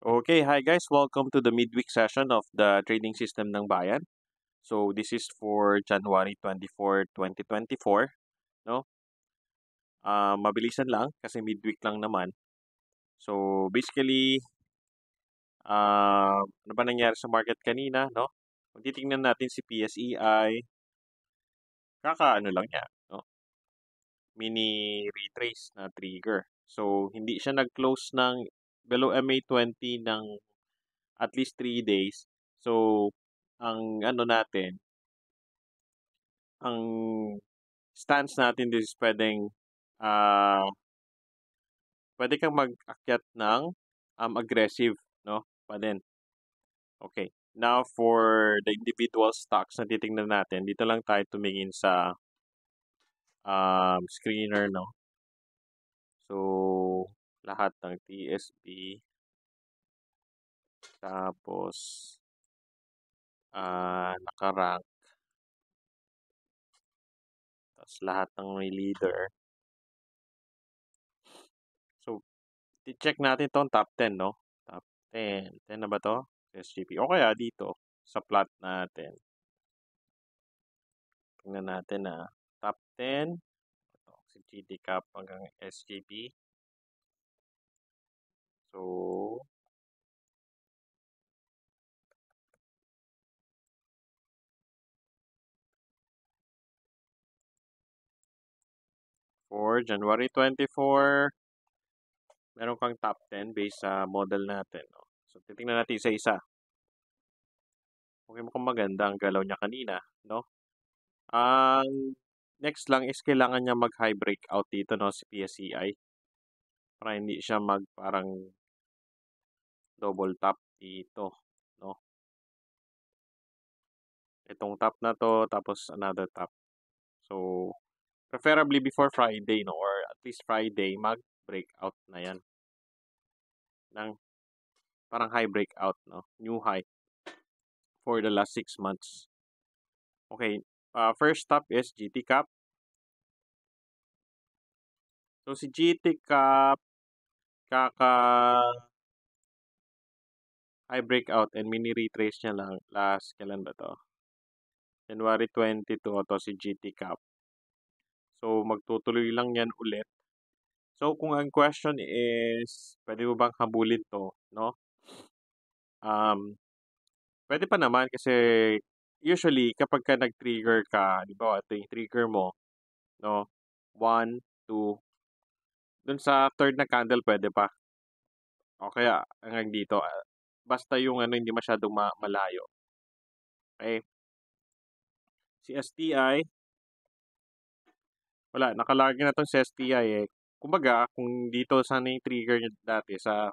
Okay, hi guys. Welcome to the midweek session of the trading system ng Bayan. So this is for January 24, 2024, no? Mabilisan lang kasi midweek lang naman. So basically, ano ba nangyari sa market kanina, no? Kung titingnan natin si PSEI, kakaano lang niya, no? Mini retrace na trigger. So hindi siya nag-close ng below MA20 ng at least 3 days. So ang ano natin, ang stance natin this is ah, pwede kang mag-akyat ng aggressive, no? Pa din. Okay. Now for the individual stocks na titingnan natin, dito lang tayo tumingin sa screener, no? So lahat ng TSB tapos nakarank tapos lahat ng may leader. So i-check natin tong top 10, no? Top 10. 10 na ba to? SGP. O kaya dito sa plot natin. Tingnan natin na top 10. Ito, si GT Cap hanggang SGP. So, for January 24, meron kang top 10 based sa model natin. No? So, titingnan natin isa-isa. Okay, mukhang maganda ang galaw niya kanina. No? Ang next lang is kailangan niya mag-high breakout dito, no, si PSEI. Para hindi siya parang double top dito. No? Itong top na to, tapos another top. So, preferably before Friday, no, or at least Friday, mag-breakout na yan. Ng parang high breakout, no, new high for the last 6 months. Okay, first stop is GT Cap. So, si GT Cap, kaka high breakout and mini retrace niya lang last, kailan ba to? January 22 to si GT Cap. So, magtutuloy lang yan ulit. So, kung ang question is, pwede mo bang habulin to, no? Pwede pa naman kasi usually kapag ka nag-trigger ka, di ba, ito yung trigger mo, no? 1, 2, dun sa third na candle pwede pa. O kaya hanggang dito. Basta yung ano hindi masyadong malayo. Okay? Si STI, wala, nakalagay na tong si STI eh. Kumbaga, kung dito sana yung trigger niya dati sa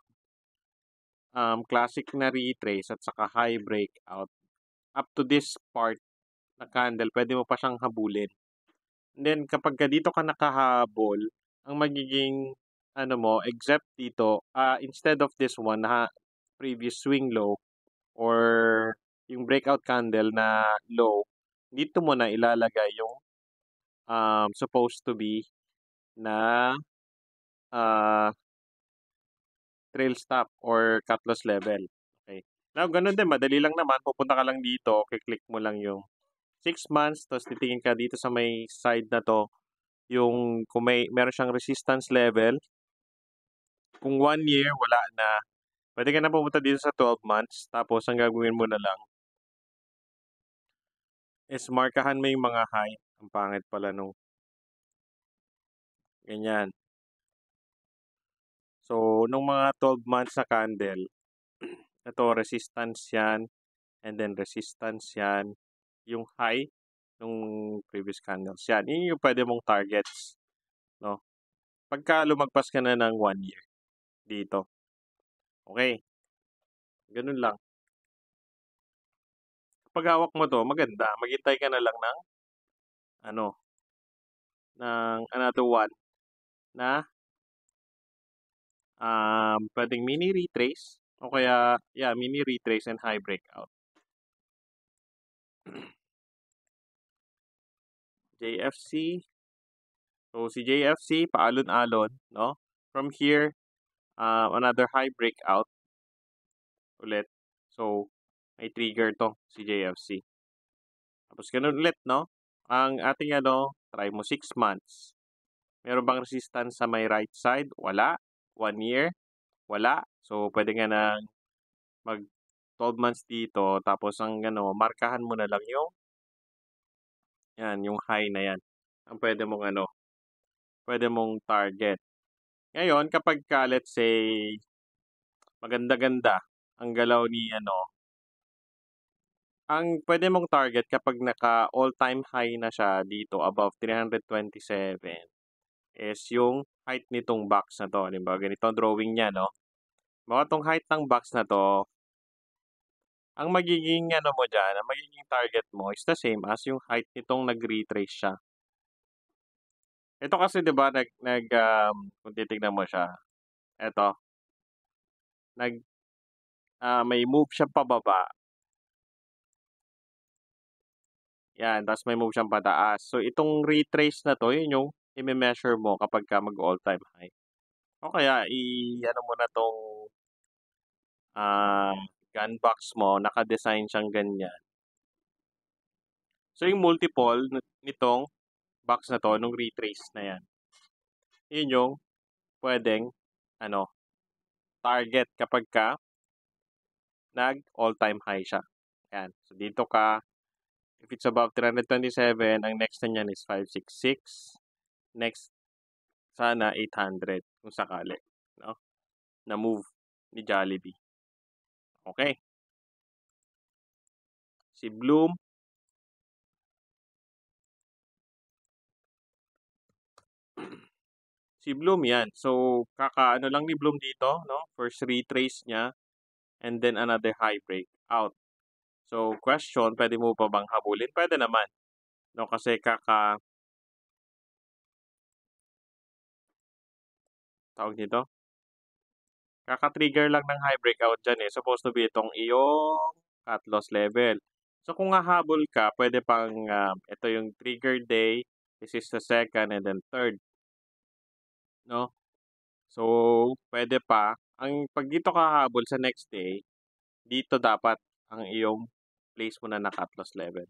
classic na retrace at saka high breakout, up to this part na candle, pwede mo pa siyang habulin. And then, kapag ka dito ka nakahabol, ang magiging, ano mo, except dito, instead of this one, na previous swing low, or yung breakout candle na low, dito mo na ilalagay yung supposed to be na trail stop or cut loss level. Okay. Now, ganun din, madali lang naman, pupunta ka lang dito, kiklik mo lang yung 6 months, tapos titingin ka dito sa may side na to, yung kung meron siyang resistance level, kung 1 year, wala na. Pwede ka na pumunta dito sa 12 months, tapos ang gagawin mo na lang is markahan mo yung mga high. Ang pangit pala nung ganyan. So, nung mga 12 months na candle, ito resistance yan, and then resistance yan, yung high nung previous candles yan. Yun yung pwede mong targets, no? Pagka lumagpas ka na ng 1 year dito. Okay, ganun lang. Pag hawak mo to, maganda. Maghintay ka na lang ng ano, ng another one na pwedeng mini retrace o kaya mini retrace and high breakout. JFC. So si JFC paalon-alon, no? From here, another high breakout. ulit. So, may trigger 'to, si JFC. Tapos gano'n ulit 'no, ang ating try mo 6 months. Meron bang resistance sa may right side? Wala. 1 year? Wala. So, puwede ka ng mag 12 months dito tapos ang markahan mo na lang yung high na 'yan. Ang puwede mong target. Ngayon kapagka let's say, maganda-ganda ang galaw ni ang puwede mong target kapag naka all-time high na siya dito above 327 is yung height nitong box na 'to. Halimbawa ganito ang drawing niya 'no. Halimbawa 'tong height ng box na 'to, ang magiging mo diyan, ang magiging target mo is the same as yung height nitong nag-retrace siya. Ito kasi 'di ba kung titignan mo siya, eto, may move siya pababa. Yan, ta's may move siyang pataas. So, itong retrace na 'to, yun yung ime-measure mo kapagka mag-all-time high. O kaya i-ano mo na 'tong, gun box mo, naka-design siyang ganyan. So, yung multiple nitong box na 'to, nung retrace na yan, yun yung puwedeng target kapagka nag-all-time high siya. Yan. So, dito ka, if it's above 327, ang next na niyan is 566. Next, sana 800 kung sakali, 'no, na move ni Jollibee. Okay. Si Bloom, yan. So, kakaano lang ni Bloom dito, 'no, first retrace niya and then another high breakout. So, question, puwede mo pa bang habulin? Puwede naman, 'no, kasi tawag nito, kaka-trigger lang ng high breakout diyan, supposed to be itong iyong cut loss level. So, kung hahabol ka puwede pang, ito yung trigger day, this is the second and then third, 'no. So, puwede pa. 'Pag dito ka hahabol sa next day, dito dapat ang iyong place mo na cut loss level.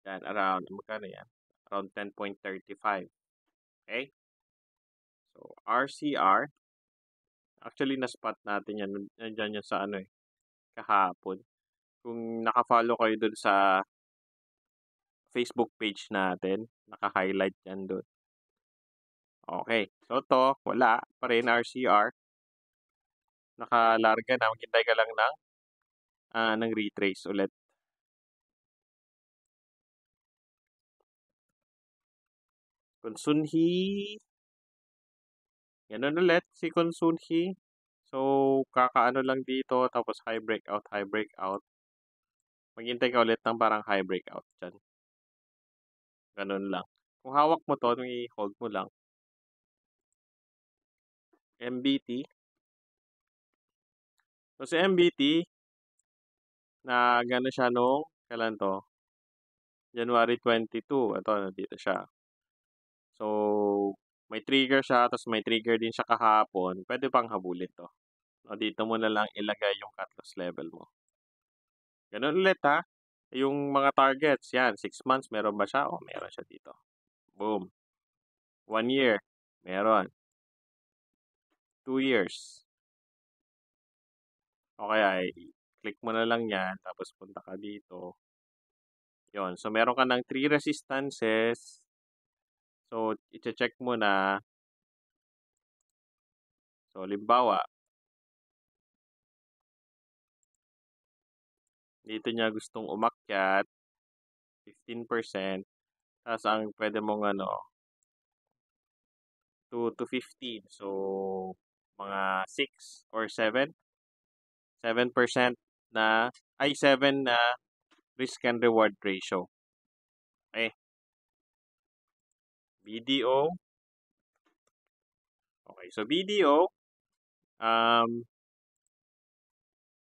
Yan, around magkano yan? Around 10.35. Okay? So, RCR, actually na-spot natin yan, nandiyan yan sa kahapon. Kung naka-follow kayo dun sa Facebook page natin, naka-highlight yan dun. Okay. So, 'to wala pa rin RCR. Nakalarga na, maghintay ka lang ng retrace ulit. Konsunhi, gano'n ulit si Konsunhi. So, kakaano lang dito tapos high breakout, high breakout. Maghintay ka ulit ng parang high breakout diyan. Gano'n lang. Kung hawak mo 'to, i-hold mo lang. MBT. So, si MBT, nag-ano siya nung kailan 'to? January 22. Ito, nandito siya. So, may trigger siya tapos may trigger din siya kahapon. Puwede pang habulin 'to. O, dito mo na lang ilagay yung cut loss level mo. Gano'n ulit yung mga targets, yan 6 months meron ba siya? O, meron siya dito. Boom. 1 year, meron. 2 years. O kaya i-click mo na lang yan tapos punta ka dito. Yon. So, meron ka ng 3 resistances. So, iche-check mo na. So, halimbawa, dito niya gustong umakyat, 15%. Tapos ang puwede mong 2 to 15. So, mga 6 or 7. 7% 7 na risk and reward ratio. Okay. BDO. Okay, so BDO,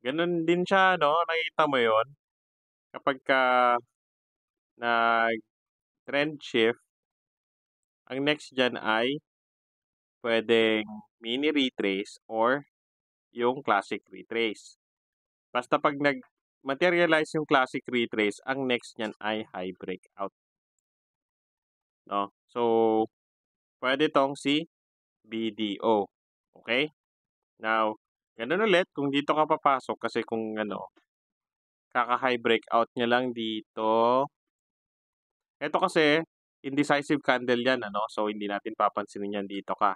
gano'n din siya, nakikita mo 'yon. Kapagka nag-trend shift, ang next diyan ay puwedeng mini retrace or yung classic retrace. Basta pag nag-materialize yung classic retrace, ang next niyan ay high breakout. No? So, pwede tong si BDO. Okay? Now, ganun ulit, kung dito ka papasok, kasi kung kaka-high breakout niya lang dito. Ito kasi, indecisive candle yan, so hindi natin papansinin yan dito ka.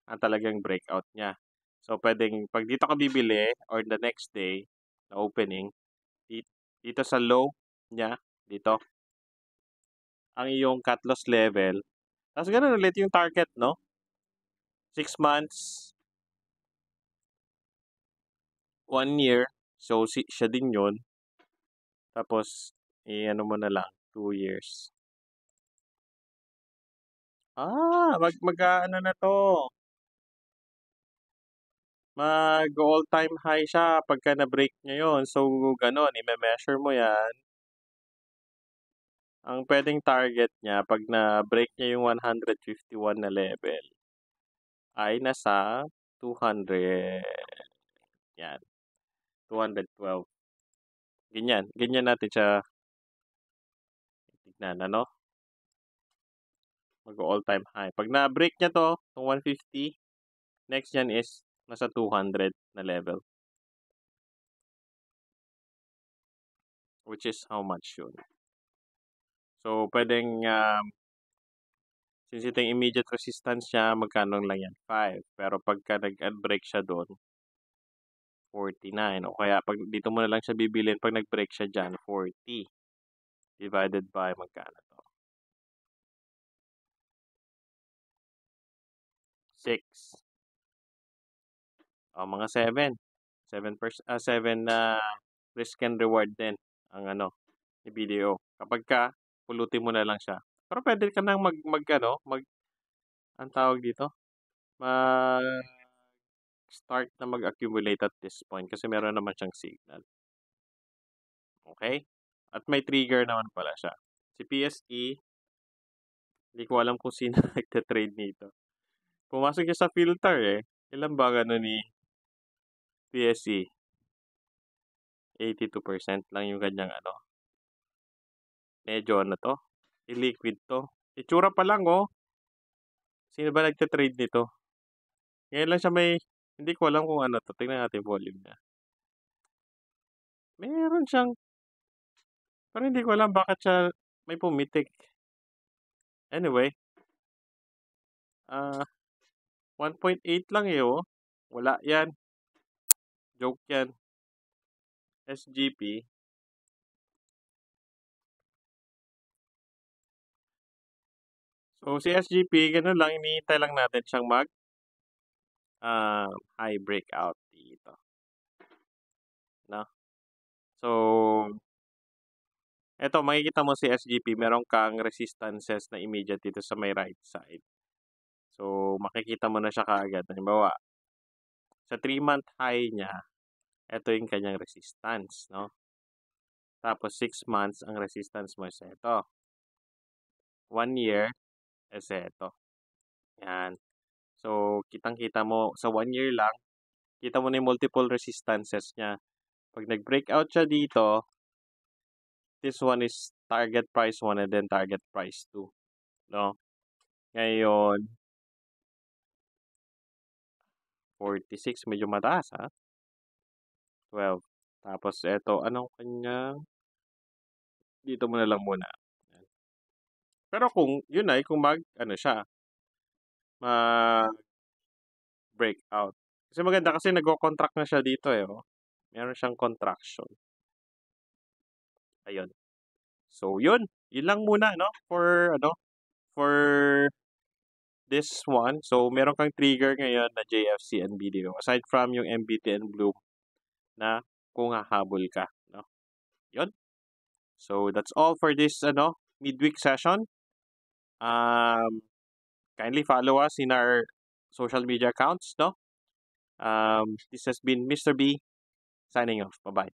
Ang talagang breakout niya. So, pwedeng, pag dito ka bibili, or the next day, na opening, dito sa low niya, dito, ang iyong cut loss level. Tapos ganun ulit yung target, 6 months, 1 year, so siya din yun. Tapos, ano mo na lang, 2 years. Mag-ano na to. Mag-all-time high siya pagka na-break niya yun. So, ganun, i-measure mo yan. Ang pwedeng target niya, pag na-break niya yung 151 na level, ay nasa 200. Yan. 212. Ganyan. Ganyan natin siya tignan, Mag-all-time high. Pag na-break niya to, yung 150, next yan is nasa 200 na level. Which is how much yun? So, pwedeng, since ito yung immediate resistance niya, magkano lang yan? 5. Pero pagka nag-break siya doon, 49. O kaya, pag dito mo na lang siya bibilin, pag nag-break siya dyan, 40. Divided by magkano to? 6. O, mga 7. 7 na risk and reward din ang ni BDO. Kapag ka, pulutin mo na lang siya. Pero pwede ka nang ang tawag dito? Start na mag-accumulate at this point kasi meron naman siyang signal. Okay? At may trigger naman pala siya. Si PSE, hindi ko alam kung sino nagte-trade nito. Pumasok siya sa filter eh. Ilan ba ni PSE? 82% lang yung kanyang Medyo to? Illiquid to. Itsura pa lang Sino ba nagte-trade nito? Ngayon lang siya hindi ko alam kung to. Tingnan natin volume niya. Meron siyang, pero hindi ko alam bakit siya may pumitik. Anyway, 1.8 lang Wala yan. Joke yan. SGP. So, si SGP, ganun lang, hinihintay lang natin siyang high breakout dito. So, eto, makikita mo si SGP, meron kang resistances na immediate dito sa may right side. So, makikita mo na siya kaagad. Halimbawa, sa 3-month high niya, ito yung kanyang resistance, Tapos, 6 months, ang resistance mo is ito. 1 year, is ito. Yan. So, kitang-kita mo, sa 1 year lang, kita mo na yung multiple resistances niya. Pag nag-breakout siya dito, this one is target price 1 and then target price 2. Ngayon, 46, medyo mataas 12. Tapos, eto, anong kanyang, dito mo na lang muna. Pero kung, yun ay, kung siya, breakout. Kasi maganda kasi nagko-contract na siya dito Meron siyang contraction. Ayun. So, yun lang muna, for this one. So, meron kang trigger ngayon na JFC and BDO. Aside from yung MBT and Bloom na kung hahabol ka, Yun. So, that's all for this, midweek session. Kindly follow us in our social media accounts, This has been Mr. B signing off. Bye-bye.